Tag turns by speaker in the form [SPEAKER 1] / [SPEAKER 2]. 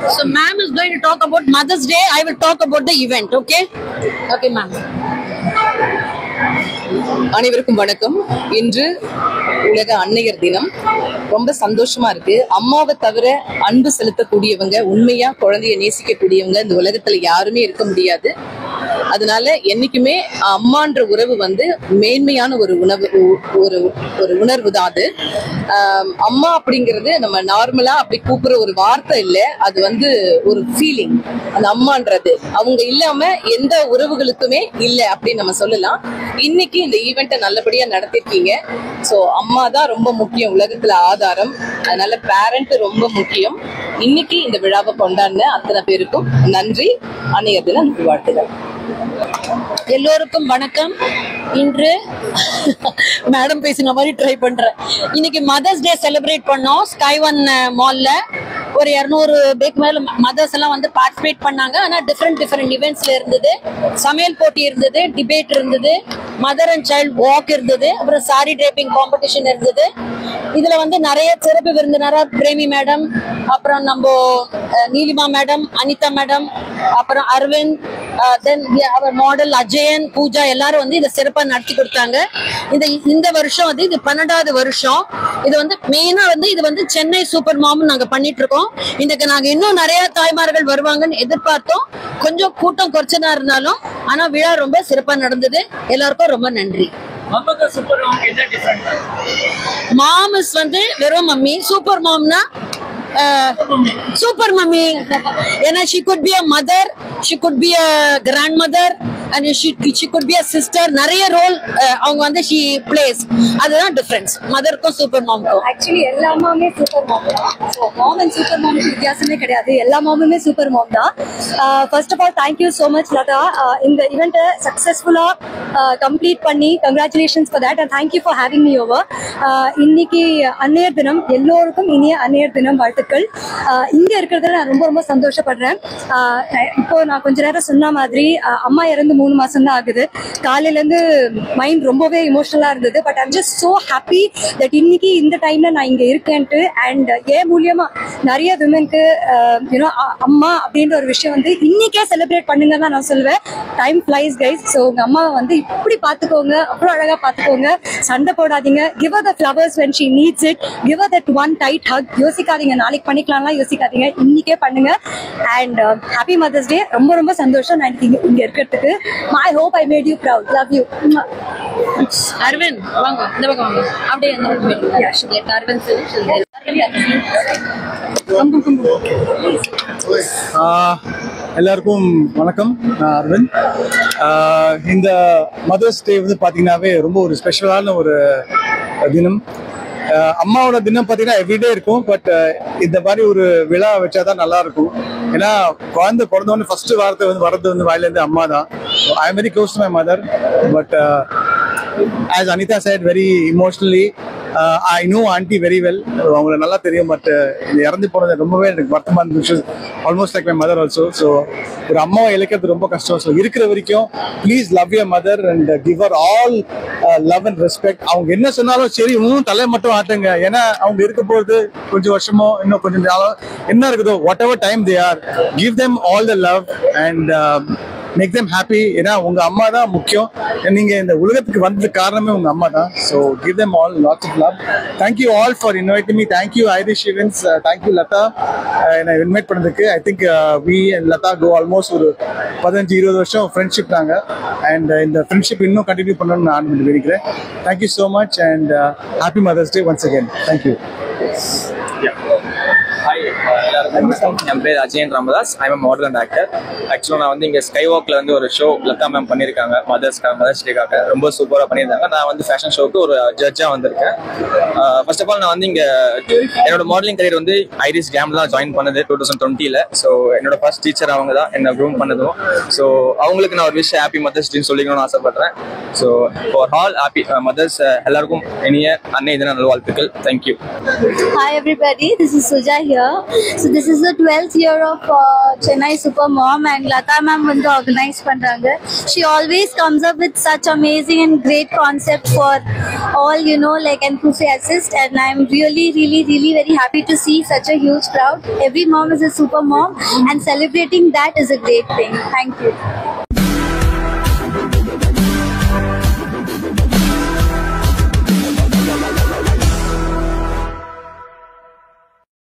[SPEAKER 1] So ma'am is going to talk about Mother's Day. I will talk about the event. Okay? Okay, ma'am.
[SPEAKER 2] அனைவருக்கும் வணக்கம். இன்று உலக அன்னையர் தினம். ரொம்ப சந்தோஷமா இருக்கு. அம்மாவை தவிர அன்பு செலுத்தக்கூடியவங்க, உண்மையா குழந்தைய நேசிக்கக்கூடியவங்க இந்த உலகத்துல யாருமே இருக்க முடியாது. அதனால என்னைக்குமே அம்மான்ற உறவு மேன்மையான ஒரு உணர்வு தான் அது. அம்மா அப்படிங்கிறது நம்ம நார்மலா அப்படி கூப்பிடுற ஒரு வார்த்தை இல்லை, அது ஒரு ஃபீலிங். அந்த அம்மான்றது அவங்க இல்லாம எந்த உறவுகளுக்குமே இல்லை அப்படின்னு நம்ம சொல்லலாம். இன்னைக்கு இந்த ஈவெண்ட்டை நல்லபடியா நடத்திருக்கீங்க. ஸோ அம்மா தான் ரொம்ப முக்கியம், உலகத்துல ஆதாரம். அதனால பேரண்ட் ரொம்ப முக்கியம். இன்னைக்கு இந்த விழாவை கொண்டாடின அத்தனை பேருக்கும் நன்றி. அன்னையர் தின வாழ்த்துக்கள்.
[SPEAKER 1] எல்லோருக்கும் வணக்கம். இன்று மேடம் பேசுன மாதிரி ட்ரை பண்றேன். இன்னைக்கு மதர்ஸ் டே செலிப்ரேட் பண்ணோம் ஸ்கை ஒன் மால்ல. ஒரு 200 பேருக்கு மேல மதர்ஸ் எல்லாம் பார்ட்டிசிபேட் பண்ணாங்க. ஆனா டிஃப்ரெண்ட் ஈவெண்ட்ஸ்ல இருந்தது. சமையல் போட்டி இருந்தது, டிபேட் இருந்தது, மதர் அண்ட் சைல்ட் வாக் இருந்தது, அப்புறம் சாரி டிரேப்பிங் காம்படிஷன் இருந்தது. இதுல நிறைய சிறப்பு விருந்தினராக பிரேமி மேடம், அப்புறம் நம்ம நீலிமா மேடம், அனிதா மேடம், அப்புறம் அரவிந்த், தென் அவர் மாடல் அஜயன், பூஜா எல்லாரும் இதை சிறப்பா நடத்தி கொடுத்தாங்க. இந்த வருஷம் இது 12வது வருஷம். இது மெயினா இது சென்னை சூப்பர் மாம் நாங்க பண்ணிட்டு இருக்கோம். இன்னைக்கு நாங்க இன்னும் நிறைய தாய்மார்கள் வருவாங்கன்னு எதிர்பார்த்தோம். கொஞ்சம் கூட்டம் குறைச்சதா இருந்தாலும் ஆனா விழா ரொம்ப சிறப்பா நடந்தது. எல்லாருக்கும் ரொம்ப நன்றி. மாம் இஸ் வெறும் மம்மி. சூப்பர் மாம்னா சூப்பர் மம்மி. ஏன்னா she could be a mother, she could be a grandmother and she could be a sister. நிறைய ரோல் அவங்க she plays. அதுதான் டிஃபரன்ஸ் மதர்க்கும் சூப்பர் மாம்க்கும்.
[SPEAKER 3] ஆக்சுவலி எல்லா மாமுமே சூப்பர் மாம் தான். So mom and super mom வித்தியாசமே கிடையாது. எல்லா மாமுமே சூப்பர் மாம் தான். First of all thank you so much Latha. இந்த ஈவெண்ட்டை சக்ஸஸ்ஃபுல்லாக கம்ப்ளீட் பண்ணி congratulations for that and thank you for having me over. இன்னைக்கு அன்னையர் தினம். எல்லோருக்கும் இனிய அன்னையர் தினம் வாழ்த்துக்கள். இங்க இருக்கிறதுல நான் ரொம்ப ரொம்ப சந்தோஷப்படுறேன். இப்போ நான் கொஞ்ச நேரம் சொன்ன மாதிரி அம்மா இறந்து 3 மாசம் தான் ஆகுது. காலையில இருந்து மைண்ட் ரொம்பவே இமோஷனலா இருந்தது. But I'm just so happy that இன்னைக்கு இந்த டைம்ல நான் இங்க இருக்கேன்ட்டு. அண்ட் ஏன் மூலியமா நிறைய விமனுக்கு அம்மா அப்படின்ற ஒரு விஷயம் இன்னைக்கே செலிப்ரேட் பண்ணுங்க தான் நான் சொல்லுவேன். Time flies guys. ஸோ உங்க அம்மாவை இப்படி பாத்துக்கோங்க, அவ்வளோ அழகா பாத்துக்கோங்க. சண்டை போடாதீங்க. Give her the flowers when she needs it. give her that one tight hug. யோசிக்காதீங்க நாளைக்கு பண்ணிக்கலாம்லாம் யோசிக்காதீங்க, இன்னைக்கே பண்ணுங்க. And happy mother's day. ரொம்ப ரொம்ப சந்தோஷம் நான் இங்க இருக்கிறதுக்கு. I hope I made you proud. Love you.
[SPEAKER 1] Aravind வாங்க, இந்த பக்கம் வாங்க. அப்படியே அரவிந்த்
[SPEAKER 4] எல்லாருக்கும் வணக்கம். நான் அரவிந்த். இந்த மதர்ஸ் டே பாத்தீங்கன்னாவே ரொம்ப ஒரு ஸ்பெஷலான ஒரு தினம். அம்மாவோட தினம் பார்த்தீங்கன்னா எவ்ரிடே இருக்கும். பட் இந்த மாதிரி ஒரு விழா வச்சாதான் நல்லா இருக்கும். ஏன்னா குழந்தை பிறந்தோன்னு ஃபர்ஸ்ட் வார்த்தை வர்றது வாயிலேருந்து அம்மா தான். I am very close to my mother. But as Anita said, very emotionally, I know auntie very well. அவங்கள நல்லா தெரியும். பட் இறந்து போனது ரொம்பவே எனக்கு வருத்தமான விஷயம். Almost like my mother also. So ஒரு அம்மாவை இழக்கிறது ரொம்ப கஷ்டம். ஸோ இருக்கிற வரைக்கும் please love your mother and give her all love and respect. அவங்க என்ன சொன்னாலும் சரி, இன்னும் தலை மட்டும் ஆட்டுங்க. ஏன்னா அவங்க இருக்க போகிறது கொஞ்சம் வருஷமோ இன்னும் கொஞ்சம் நாளோ என்ன இருக்குதோ, whatever time they are, give them all the love and make them happy. ஏன்னா உங்க அம்மா தான் முக்கியம். நீங்க இந்த உலகத்துக்கு வந்ததுக்கு காரணமே உங்க அம்மா தான். So give them all lots of love. Thank you all for inviting me. Thank you Irish events. Thank you Latha என்னை இன்வைட் பண்ணதுக்கு. I think we and Latha go almost ஒரு 15-20 வருஷம் ஃப்ரெண்ட்ஷிப் நாங்க. அண்ட் இந்த ஃப்ரெண்ட்ஷிப் இன்னும் கண்டினியூ பண்ணணும்னு நான் நினைக்கிறேன். Thank you so much and happy mother's day once again. Thank you.
[SPEAKER 5] என் பேர் Ajayan Ramadas. I am model and actor. ஆக்சுவலாக நான் இங்கே ஸ்கை வாக்ல ஒரு ஷோ லதா மேம் பண்ணியிருக்காங்க மதர்ஸ் டேக்காக. ரொம்ப சூப்பராக பண்ணியிருந்தாங்க. நான் ஃபேஷன் ஷோக்கு ஒரு ஜட்ஜாக வந்திருக்கேன். ஃபர்ஸ்ட் ஆஃப் ஆல் நான் இங்கே என்னோட மாடலிங் கரியர் ஐரிஸ் கேம் தான் ஜாயின் பண்ணது 2020. ஸோ என்னோட ஃபர்ஸ்ட் டீச்சர் அவங்க தான் என்ன க்ரூம் பண்ணதும். ஸோ அவங்களுக்கு நான் ஒரு விஷயம் ஹாப்பி மதர்ஸ் டேன்னு சொல்லிக்கணும்னு ஆசைப்படுறேன். So for all happy mother's எல்லாருக்கும் இனிய அன்னை தின நல்வாழ்த்துக்கள். Thank you.
[SPEAKER 3] Hi everybody, this is Suja here. So this
[SPEAKER 6] this is the 12th year of Chennai Super Mom, and Lata ma'am வந்து organize பண்றாங்க. She always comes up with such amazing and great concepts for all, you know, like enthusiasts, and I'm really very happy to see such a huge crowd. Every mom is a super mom, and celebrating that is a great thing. Thank you.